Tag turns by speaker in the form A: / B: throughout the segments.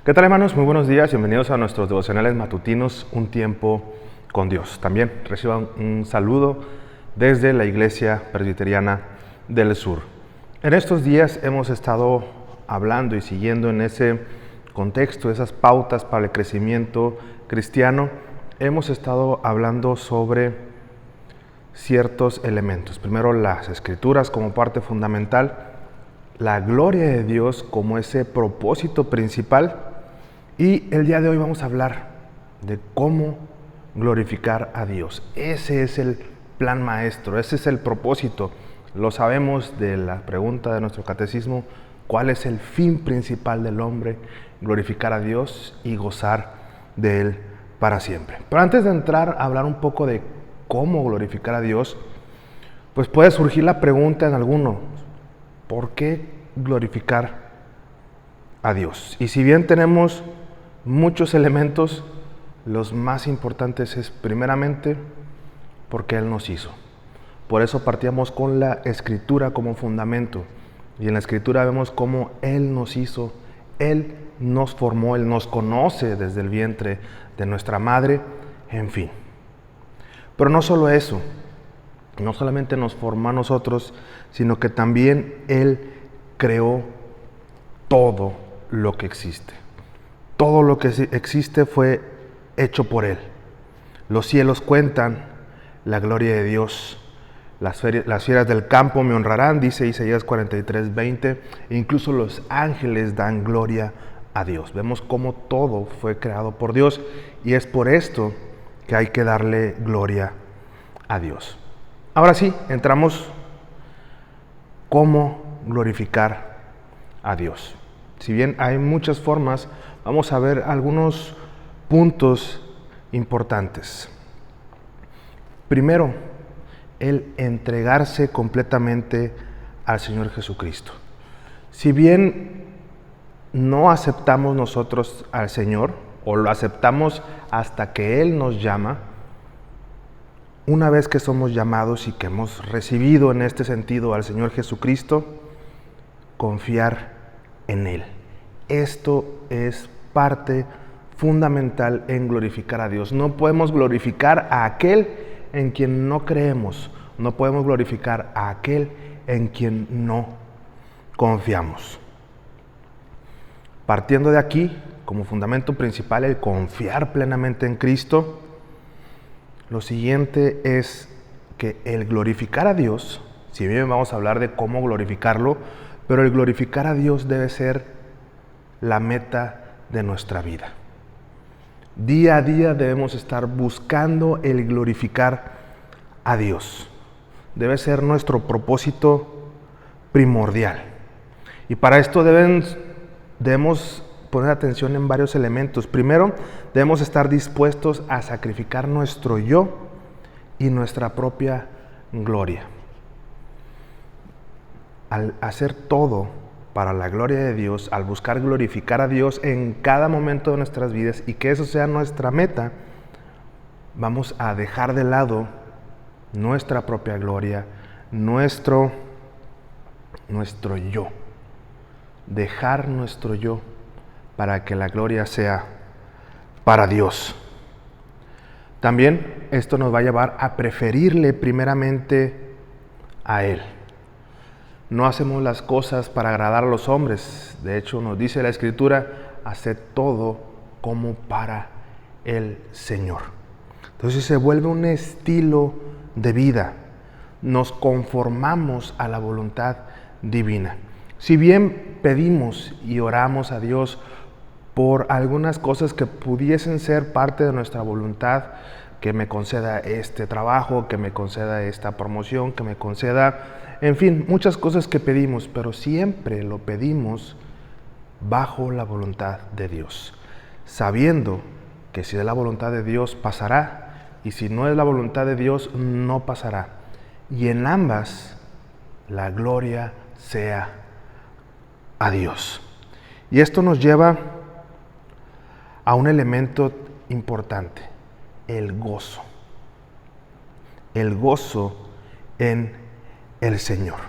A: ¿Qué tal, hermanos? Muy buenos días, bienvenidos a nuestros devocionales matutinos, Un Tiempo con Dios. También reciban un saludo desde la Iglesia Presbiteriana del Sur. En estos días hemos estado hablando y siguiendo en ese contexto, esas pautas para el crecimiento cristiano. Hemos estado hablando sobre ciertos elementos. Primero, las Escrituras como parte fundamental, la gloria de Dios como ese propósito principal. Y el día de hoy vamos a hablar de cómo glorificar a Dios. Ese es el plan maestro, ese es el propósito. Lo sabemos de la pregunta de nuestro catecismo: ¿cuál es el fin principal del hombre? Glorificar a Dios y gozar de Él para siempre. Pero antes de entrar a hablar un poco de cómo glorificar a Dios, pues puede surgir la pregunta en alguno: ¿por qué glorificar a Dios? Y si bien tenemos muchos elementos, los más importantes es primeramente porque Él nos hizo. Por eso partíamos con la Escritura como fundamento. Y en la Escritura vemos cómo Él nos hizo, Él nos formó, Él nos conoce desde el vientre de nuestra madre, en fin. Pero no solo eso, no solamente nos formó a nosotros, sino que también Él creó todo lo que existe. Todo lo que existe fue hecho por Él. Los cielos cuentan la gloria de Dios. Las fieras del campo me honrarán, dice Isaías 43:20. E incluso los ángeles dan gloria a Dios. Vemos cómo todo fue creado por Dios. Y es por esto que hay que darle gloria a Dios. Ahora sí, entramos cómo glorificar a Dios. Si bien hay muchas formas, vamos a ver algunos puntos importantes. Primero, el entregarse completamente al Señor Jesucristo. Si bien no aceptamos nosotros al Señor, o lo aceptamos hasta que Él nos llama, una vez que somos llamados y que hemos recibido en este sentido al Señor Jesucristo, confiar en Él. Esto es parte fundamental en glorificar a Dios. No podemos glorificar a aquel en quien no creemos. No podemos glorificar a aquel en quien no confiamos. Partiendo de aquí, como fundamento principal, el confiar plenamente en Cristo, lo siguiente es que el glorificar a Dios, si bien vamos a hablar de cómo glorificarlo, pero el glorificar a Dios debe ser la meta de nuestra vida. Día a día debemos estar buscando el glorificar a Dios. Debe ser nuestro propósito primordial. Y para esto debemos poner atención en varios elementos. Primero, debemos estar dispuestos a sacrificar nuestro yo y nuestra propia gloria. Al hacer todo para la gloria de Dios, al buscar glorificar a Dios en cada momento de nuestras vidas y que eso sea nuestra meta, vamos a dejar de lado nuestra propia gloria, nuestro yo. Dejar nuestro yo para que la gloria sea para Dios. También esto nos va a llevar a preferirle primeramente a Él. No hacemos las cosas para agradar a los hombres. De hecho, nos dice la Escritura: haced todo como para el Señor. Entonces se vuelve un estilo de vida. Nos conformamos a la voluntad divina. Si bien pedimos y oramos a Dios por algunas cosas que pudiesen ser parte de nuestra voluntad, que me conceda este trabajo, que me conceda esta promoción, que me conceda, en fin, muchas cosas que pedimos, pero siempre lo pedimos bajo la voluntad de Dios, sabiendo que si es la voluntad de Dios pasará, y si no es la voluntad de Dios no pasará. Y en ambas la gloria sea a Dios. Y esto nos lleva a un elemento importante: el gozo. El gozo en el Señor.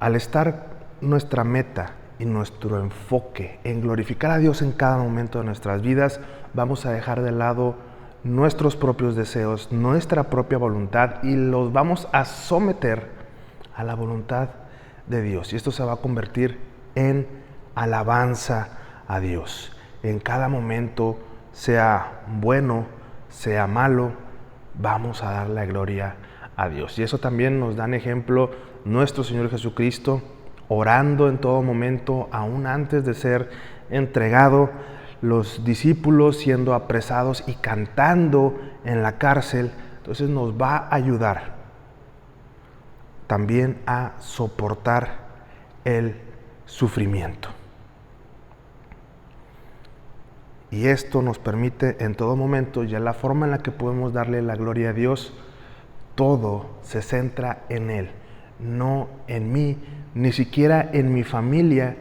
A: Al estar nuestra meta y nuestro enfoque en glorificar a Dios en cada momento de nuestras vidas, vamos a dejar de lado nuestros propios deseos, nuestra propia voluntad, y los vamos a someter a la voluntad de Dios. Y esto se va a convertir en alabanza a Dios. En cada momento, sea bueno, sea malo, vamos a dar la gloria a Dios. Y eso también nos dan ejemplo nuestro Señor Jesucristo, orando en todo momento, aún antes de ser entregado, los discípulos siendo apresados y cantando en la cárcel. Entonces nos va a ayudar también a soportar el sufrimiento. Y esto nos permite en todo momento, ya la forma en la que podemos darle la gloria a Dios, todo se centra en Él, no en mí, ni siquiera en mi familia,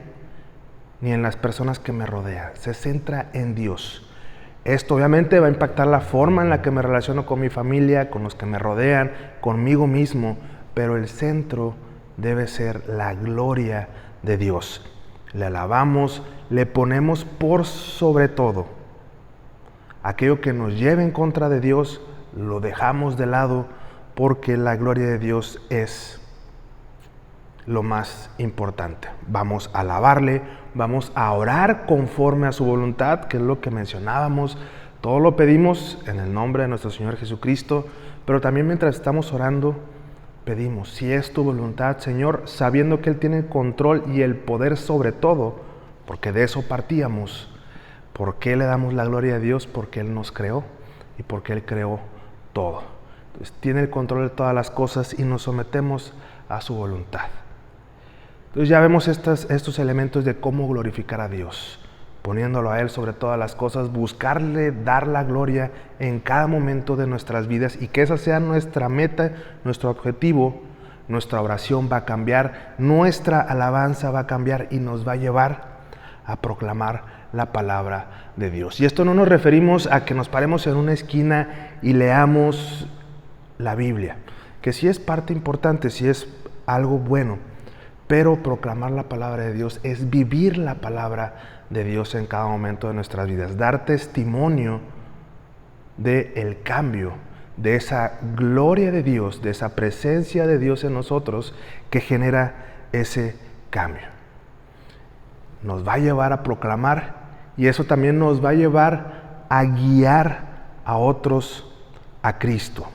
A: ni en las personas que me rodean. Se centra en Dios. Esto obviamente va a impactar la forma en la que me relaciono con mi familia, con los que me rodean, conmigo mismo, pero el centro debe ser la gloria de Dios. Le alabamos, le ponemos por sobre todo. Aquello que nos lleve en contra de Dios, lo dejamos de lado, porque la gloria de Dios es lo más importante. Vamos a alabarle, vamos a orar conforme a su voluntad, que es lo que mencionábamos. Todo lo pedimos en el nombre de nuestro Señor Jesucristo, pero también mientras estamos orando, pedimos, si es tu voluntad, Señor, sabiendo que Él tiene el control y el poder sobre todo, porque de eso partíamos. ¿Por qué le damos la gloria a Dios? Porque Él nos creó y porque Él creó todo. Entonces, tiene el control de todas las cosas y nos sometemos a su voluntad. Entonces ya vemos estos elementos de cómo glorificar a Dios, poniéndolo a Él sobre todas las cosas, buscarle dar la gloria en cada momento de nuestras vidas, y que esa sea nuestra meta, nuestro objetivo. Nuestra oración va a cambiar, nuestra alabanza va a cambiar y nos va a llevar a proclamar la palabra de Dios. Y esto no nos referimos a que nos paremos en una esquina y leamos la Biblia, que sí es parte importante, sí es algo bueno, pero proclamar la palabra de Dios es vivir la palabra de Dios en cada momento de nuestras vidas, dar testimonio del cambio, de esa gloria de Dios, de esa presencia de Dios en nosotros que genera ese cambio. Nos va a llevar a proclamar, y eso también nos va a llevar a guiar a otros a Cristo.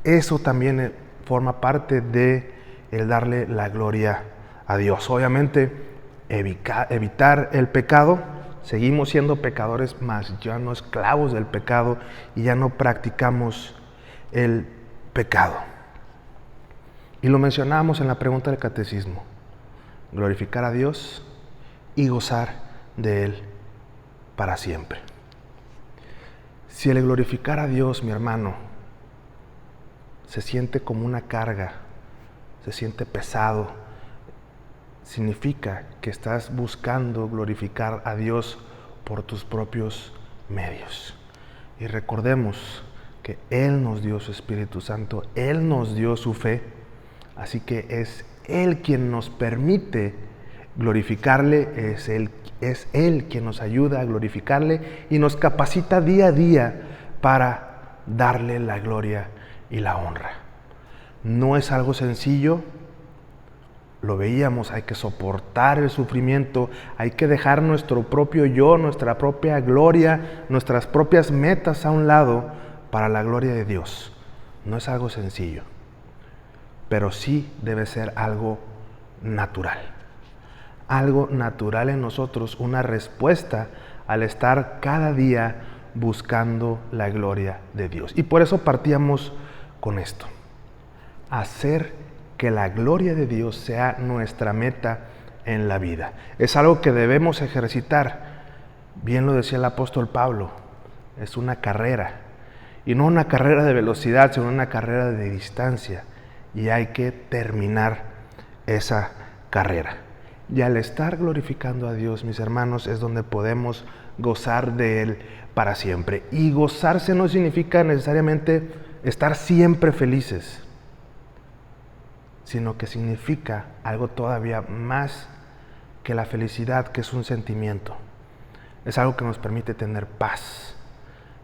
A: Eso también forma parte de el darle la gloria a Dios. Obviamente, evitar el pecado. Seguimos siendo pecadores, mas ya no esclavos del pecado, y ya no practicamos el pecado. Y lo mencionábamos en la pregunta del catecismo: glorificar a Dios y gozar de Él para siempre. Si el glorificar a Dios, mi hermano, se siente como una carga, se siente pesado, significa que estás buscando glorificar a Dios por tus propios medios. Y recordemos que Él nos dio su Espíritu Santo, Él nos dio su fe, así que es Él quien nos permite glorificarle, es Él quien nos ayuda a glorificarle y nos capacita día a día para darle la gloria y la honra. No es algo sencillo, lo veíamos, hay que soportar el sufrimiento, hay que dejar nuestro propio yo, nuestra propia gloria, nuestras propias metas a un lado para la gloria de Dios. No es algo sencillo, pero sí debe ser algo natural. Algo natural en nosotros, una respuesta al estar cada día buscando la gloria de Dios. Y por eso partíamos con esto: hacer que la gloria de Dios sea nuestra meta en la vida. Es algo que debemos ejercitar. Bien lo decía el apóstol Pablo, es una carrera, y no una carrera de velocidad, sino una carrera de distancia, y hay que terminar esa carrera. Y al estar glorificando a Dios, mis hermanos, es donde podemos gozar de Él para siempre. Y gozarse no significa necesariamente estar siempre felices, sino que significa algo todavía más que la felicidad, que es un sentimiento, es algo que nos permite tener paz,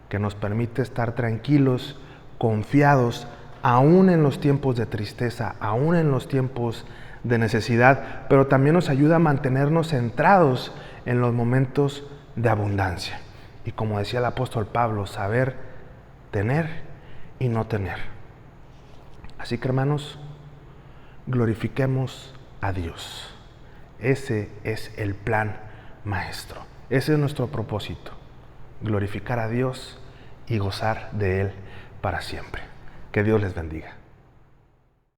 A: que nos permite estar tranquilos, confiados, aún en los tiempos de tristeza, aún en los tiempos de necesidad, pero también nos ayuda a mantenernos centrados en los momentos de abundancia. Y como decía el apóstol Pablo, saber tener y no tener. Así que, hermanos, glorifiquemos a Dios. Ese es el plan maestro. Ese es nuestro propósito. Glorificar a Dios y gozar de Él para siempre. Que Dios les bendiga.